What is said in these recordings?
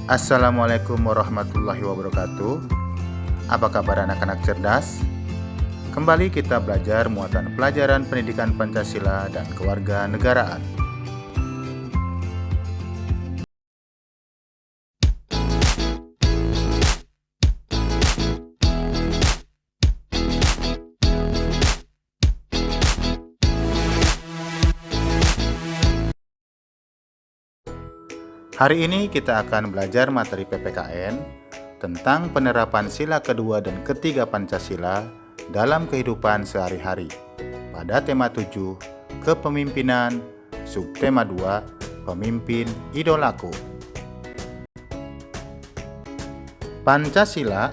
Assalamualaikum warahmatullahi wabarakatuh. Apa kabar anak-anak cerdas? Kembali kita belajar muatan pelajaran pendidikan Pancasila dan kewarganegaraan. Hari ini kita akan belajar materi PPKN tentang penerapan sila kedua dan ketiga Pancasila dalam kehidupan sehari-hari pada tema 7, Kepemimpinan, subtema 2, Pemimpin Idolaku. Pancasila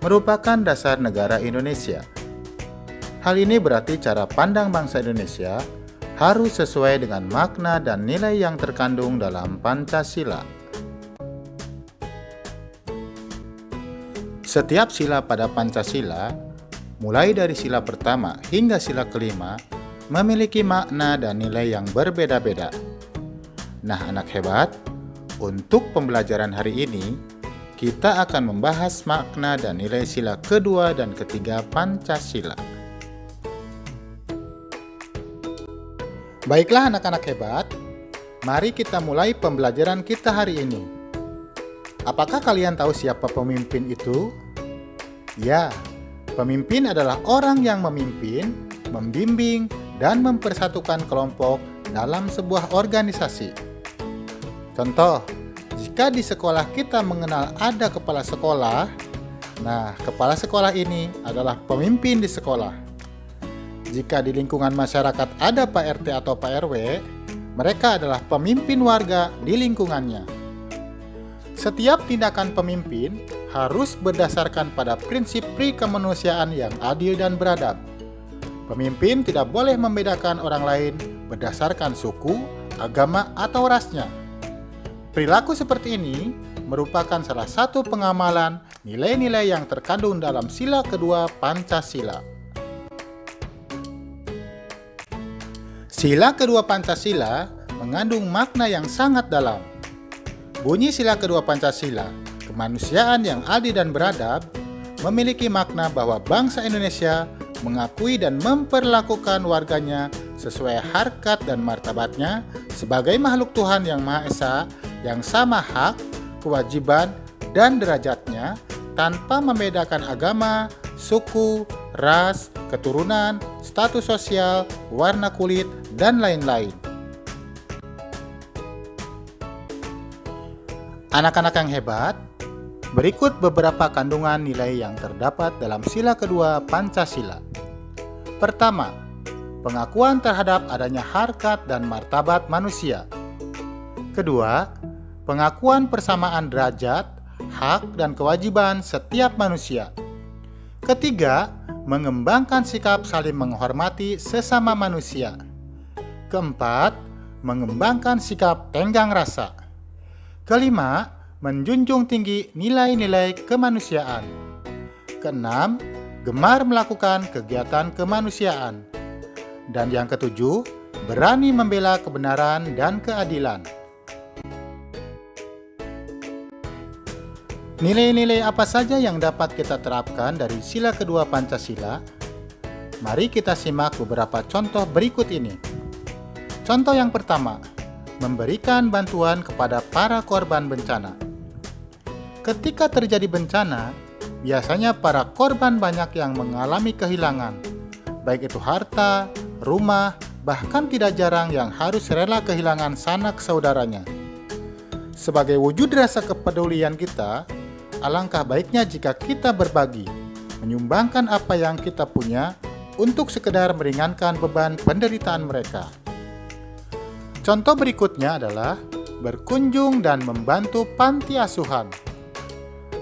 merupakan dasar negara Indonesia. Hal ini berarti cara pandang bangsa Indonesia harus sesuai dengan makna dan nilai yang terkandung dalam Pancasila. Setiap sila pada Pancasila, mulai dari sila pertama hingga sila kelima, memiliki makna dan nilai yang berbeda-beda. Nah, anak hebat, untuk pembelajaran hari ini, kita akan membahas makna dan nilai sila kedua dan ketiga Pancasila. Baiklah anak-anak hebat, mari kita mulai pembelajaran kita hari ini. Apakah kalian tahu siapa pemimpin itu? Ya, pemimpin adalah orang yang memimpin, membimbing, dan mempersatukan kelompok dalam sebuah organisasi. Contoh, jika di sekolah kita mengenal ada kepala sekolah, nah kepala sekolah ini adalah pemimpin di sekolah. Jika di lingkungan masyarakat ada Pak RT atau Pak RW, mereka adalah pemimpin warga di lingkungannya. Setiap tindakan pemimpin harus berdasarkan pada prinsip pri-kemanusiaan yang adil dan beradab. Pemimpin tidak boleh membedakan orang lain berdasarkan suku, agama, atau rasnya. Perilaku seperti ini merupakan salah satu pengamalan nilai-nilai yang terkandung dalam sila kedua Pancasila. Sila kedua Pancasila mengandung makna yang sangat dalam. Bunyi sila kedua Pancasila, kemanusiaan yang adil dan beradab, memiliki makna bahwa bangsa Indonesia mengakui dan memperlakukan warganya sesuai harkat dan martabatnya sebagai makhluk Tuhan yang Maha Esa yang sama hak, kewajiban, dan derajatnya tanpa membedakan agama, suku, ras, keturunan, status sosial, warna kulit, dan lain-lain. Anak-anak yang hebat, berikut beberapa kandungan nilai yang terdapat dalam sila kedua Pancasila. Pertama, pengakuan terhadap adanya harkat dan martabat manusia. Kedua, pengakuan persamaan derajat, hak, dan kewajiban setiap manusia. Ketiga, mengembangkan sikap saling menghormati sesama manusia. Keempat, mengembangkan sikap tenggang rasa. Kelima, menjunjung tinggi nilai-nilai kemanusiaan. Keenam, gemar melakukan kegiatan kemanusiaan. Dan yang ketujuh, berani membela kebenaran dan keadilan. Nilai-nilai apa saja yang dapat kita terapkan dari sila kedua Pancasila? Mari kita simak beberapa contoh berikut ini. Contoh yang pertama, memberikan bantuan kepada para korban bencana. Ketika terjadi bencana, biasanya para korban banyak yang mengalami kehilangan, baik itu harta, rumah, bahkan tidak jarang yang harus rela kehilangan sanak saudaranya. Sebagai wujud rasa kepedulian kita, alangkah baiknya jika kita berbagi, menyumbangkan apa yang kita punya untuk sekedar meringankan beban penderitaan mereka. Contoh berikutnya adalah berkunjung dan membantu panti asuhan.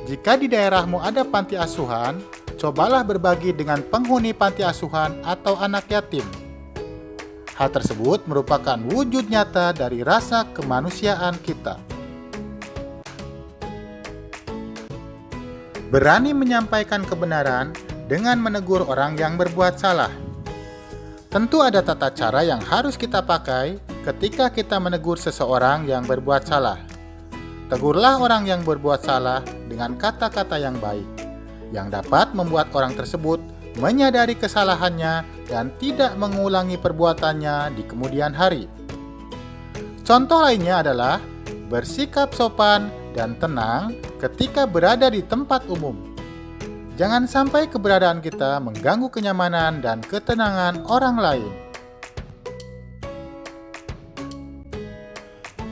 Jika di daerahmu ada panti asuhan, cobalah berbagi dengan penghuni panti asuhan atau anak yatim. Hal tersebut merupakan wujud nyata dari rasa kemanusiaan kita. Berani menyampaikan kebenaran dengan menegur orang yang berbuat salah. Tentu ada tata cara yang harus kita pakai ketika kita menegur seseorang yang berbuat salah. Tegurlah orang yang berbuat salah dengan kata-kata yang baik, yang dapat membuat orang tersebut menyadari kesalahannya dan tidak mengulangi perbuatannya di kemudian hari. Contoh lainnya adalah bersikap sopan dan tenang ketika berada di tempat umum. Jangan sampai keberadaan kita mengganggu kenyamanan dan ketenangan orang lain.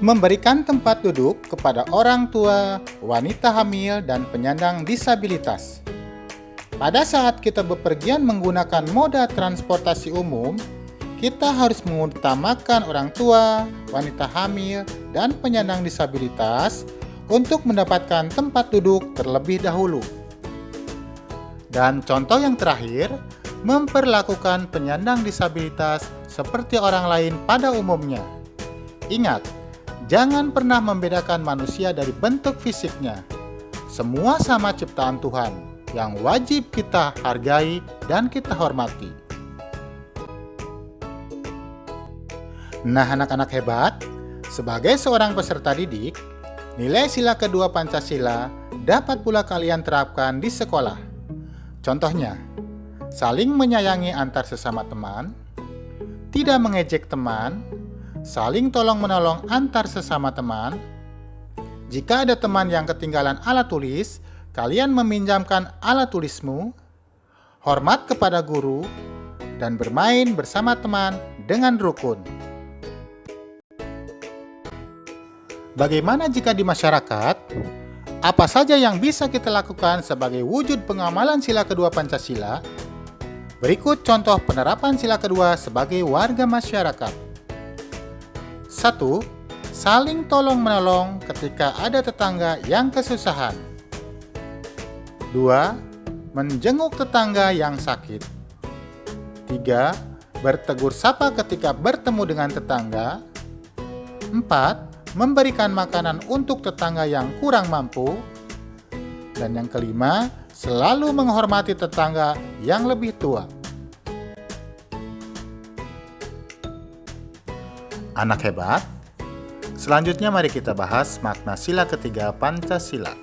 Memberikan tempat duduk kepada orang tua, wanita hamil, dan penyandang disabilitas. Pada saat kita bepergian menggunakan moda transportasi umum, kita harus mengutamakan orang tua, wanita hamil, dan penyandang disabilitas untuk mendapatkan tempat duduk terlebih dahulu. Dan contoh yang terakhir, memperlakukan penyandang disabilitas seperti orang lain pada umumnya. Ingat, jangan pernah membedakan manusia dari bentuk fisiknya. Semua sama ciptaan Tuhan yang wajib kita hargai dan kita hormati. Nah, anak-anak hebat, sebagai seorang peserta didik, nilai sila kedua Pancasila dapat pula kalian terapkan di sekolah. Contohnya, saling menyayangi antar sesama teman, tidak mengejek teman, saling tolong-menolong antar sesama teman. Jika ada teman yang ketinggalan alat tulis, kalian meminjamkan alat tulismu, hormat kepada guru, dan bermain bersama teman dengan rukun. Bagaimana jika di masyarakat? Apa saja yang bisa kita lakukan sebagai wujud pengamalan sila kedua Pancasila? Berikut contoh penerapan sila kedua sebagai warga masyarakat. 1. Saling tolong-menolong ketika ada tetangga yang kesusahan. 2. Menjenguk tetangga yang sakit. 3. Bertegur sapa ketika bertemu dengan tetangga. 4. Memberikan makanan untuk tetangga yang kurang mampu. Dan yang kelima, selalu menghormati tetangga yang lebih tua. Anak hebat, selanjutnya mari kita bahas makna sila ketiga Pancasila.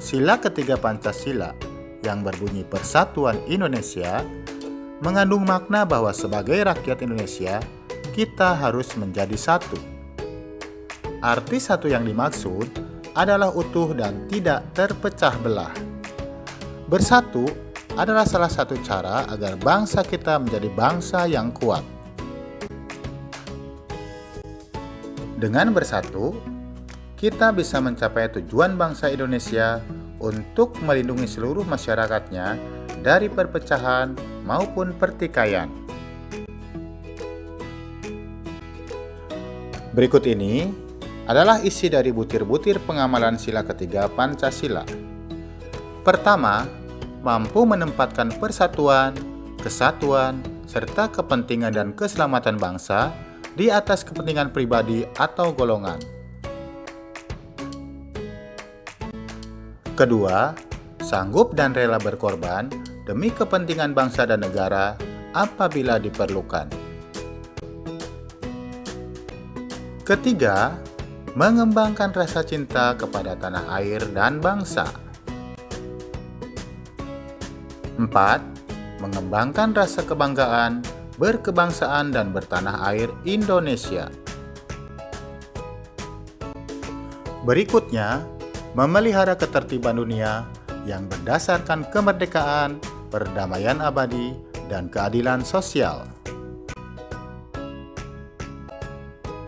Sila ketiga Pancasila yang berbunyi Persatuan Indonesia mengandung makna bahwa sebagai rakyat Indonesia, kita harus menjadi satu. Arti satu yang dimaksud adalah utuh dan tidak terpecah belah. Bersatu adalah salah satu cara agar bangsa kita menjadi bangsa yang kuat. Dengan bersatu, kita bisa mencapai tujuan bangsa Indonesia untuk melindungi seluruh masyarakatnya dari perpecahan maupun pertikaian. Berikut ini adalah isi dari butir-butir pengamalan sila ketiga Pancasila. Pertama, mampu menempatkan persatuan, kesatuan, serta kepentingan dan keselamatan bangsa di atas kepentingan pribadi atau golongan. Kedua, sanggup dan rela berkorban demi kepentingan bangsa dan negara apabila diperlukan. Ketiga, mengembangkan rasa cinta kepada tanah air dan bangsa. 4. Mengembangkan rasa kebanggaan, berkebangsaan dan bertanah air Indonesia. Berikutnya, memelihara ketertiban dunia yang berdasarkan kemerdekaan, perdamaian abadi, dan keadilan sosial.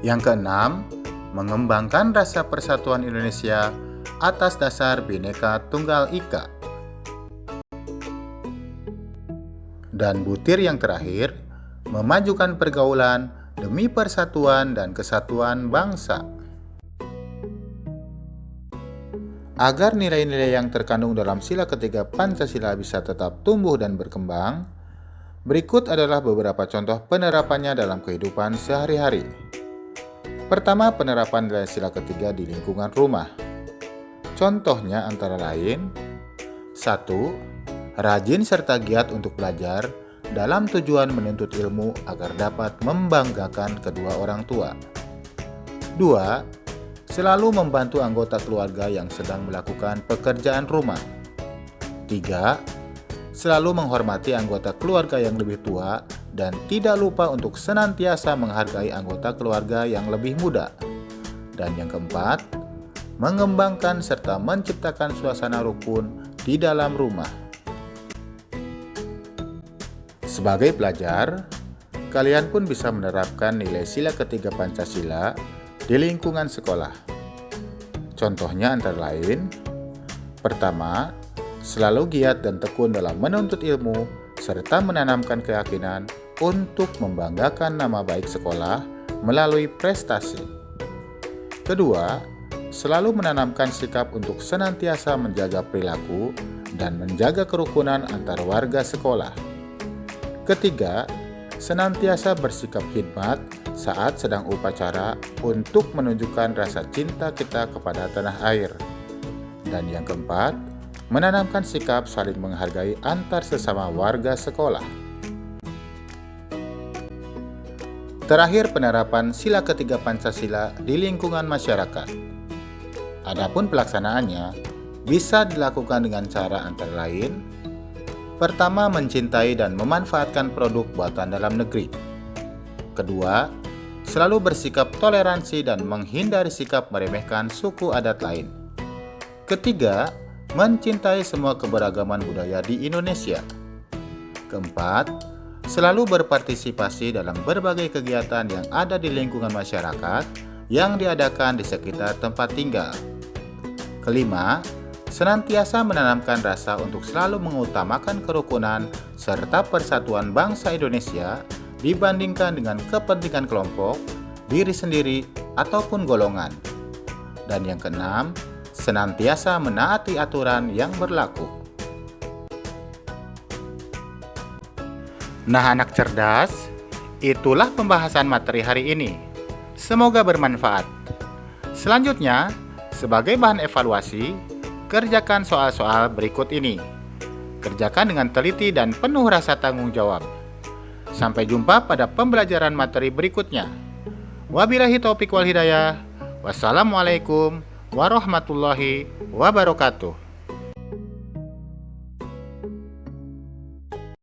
Yang keenam, mengembangkan rasa persatuan Indonesia atas dasar Bhinneka Tunggal Ika. Dan butir yang terakhir, memajukan pergaulan demi persatuan dan kesatuan bangsa. Agar nilai-nilai yang terkandung dalam sila ketiga Pancasila bisa tetap tumbuh dan berkembang, berikut adalah beberapa contoh penerapannya dalam kehidupan sehari-hari. Pertama, penerapan nilai sila ketiga di lingkungan rumah. Contohnya antara lain: 1. Rajin serta giat untuk belajar dalam tujuan menuntut ilmu agar dapat membanggakan kedua orang tua. 2. Selalu membantu anggota keluarga yang sedang melakukan pekerjaan rumah. 3. Selalu menghormati anggota keluarga yang lebih tua dan tidak lupa untuk senantiasa menghargai anggota keluarga yang lebih muda. Dan yang keempat, mengembangkan serta menciptakan suasana rukun di dalam rumah. Sebagai pelajar, kalian pun bisa menerapkan nilai sila ketiga Pancasila di lingkungan sekolah. Contohnya antara lain, pertama, selalu giat dan tekun dalam menuntut ilmu serta menanamkan keyakinan untuk membanggakan nama baik sekolah melalui prestasi. Kedua, selalu menanamkan sikap untuk senantiasa menjaga perilaku dan menjaga kerukunan antar warga sekolah. Ketiga, senantiasa bersikap khidmat saat sedang upacara untuk menunjukkan rasa cinta kita kepada tanah air. Dan yang keempat, menanamkan sikap saling menghargai antar sesama warga sekolah. Terakhir, penerapan sila ketiga Pancasila di lingkungan masyarakat. Adapun pelaksanaannya bisa dilakukan dengan cara antara lain: pertama, mencintai dan memanfaatkan produk buatan dalam negeri. Kedua, selalu bersikap toleransi dan menghindari sikap meremehkan suku adat lain. Ketiga, mencintai semua keberagaman budaya di Indonesia. Keempat, selalu berpartisipasi dalam berbagai kegiatan yang ada di lingkungan masyarakat yang diadakan di sekitar tempat tinggal. Kelima, senantiasa menanamkan rasa untuk selalu mengutamakan kerukunan serta persatuan bangsa Indonesia dibandingkan dengan kepentingan kelompok, diri sendiri, ataupun golongan. Dan yang keenam, senantiasa menaati aturan yang berlaku. Nah, anak cerdas, itulah pembahasan materi hari ini. Semoga bermanfaat. Selanjutnya, sebagai bahan evaluasi, kerjakan soal-soal berikut ini. Kerjakan dengan teliti dan penuh rasa tanggung jawab. Sampai jumpa pada pembelajaran materi berikutnya. Wabillahi taufiq wal hidayah. Wassalamualaikum warahmatullahi wabarakatuh.